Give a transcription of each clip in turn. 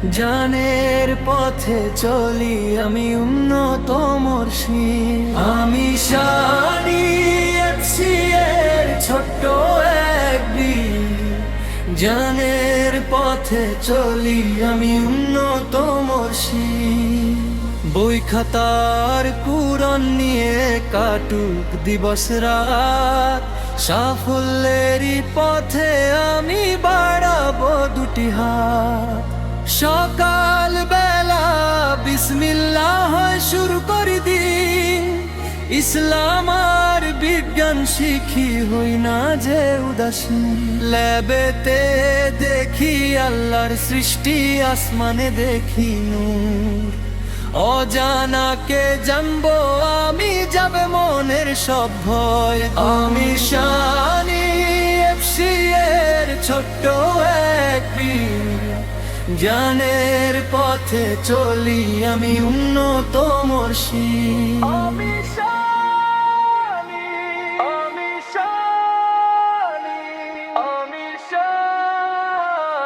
জানের পথে চলি আমি উন্নত মুর্শিদ। আমি শানি এফসি এর ছোট্ট এক বীর, জানের পথে চলি আমি উন্নত মুর্শিদ। বই খাতার কুরআন নিয়ে কাটুক দিবস রাত, সাফল্যেরই পথে আমি বাড়াবো দুটি হাত। সকাল বেলা বিসমিল্লাহ শুরু করি দিন, ইসলাম আর বিজ্ঞান শিখি হই না যে উদাসীন। ল্যাবেতে দেখি আল্লাহর সৃষ্টি, আসমানে দেখি নূর। অজানাকে জানবো আমি, যাবে মনের সব ভয়। আমি শানি এফসি এর ছোট্ট এক বীর, জানের পথে চলি আমি উন্নত মুর্শিদ। আমি শানি, আমি শানি, আমি শানি,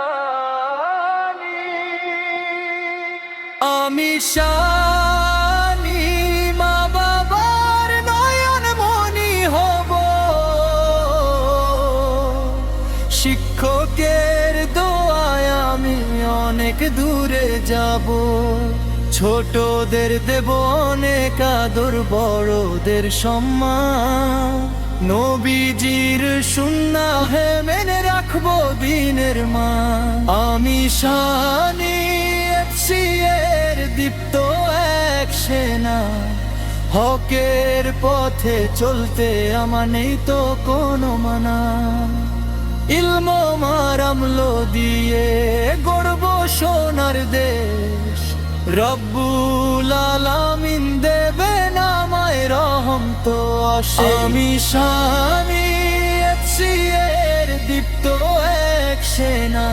আমি শানি। মা বাবার নয়ন মনি হব, শিক্ষকের দোয়ায় আমি অনেক দূরে যাব। ছোটদের দেব অনেক আদর, বড়দের সম্মান। নবীজির সুন্নাহে মেনে রাখবো দিনের মান। আমি শানি এফসি এর দীপ্ত এক সেনা, হকের পথে চলতে আমার নেই তো কোনো মানা। ইলম মারামলো দিয়ে গড়ব সোনার দেশ, রব্বুল আলামিন দেবেন আমায় রহম তো অশেষ। আমি শানি এফসি এর দীপ্ত এক সেনা,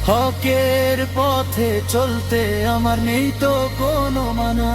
হকের পথে চলতে আমার নেই তো কোনো মানা।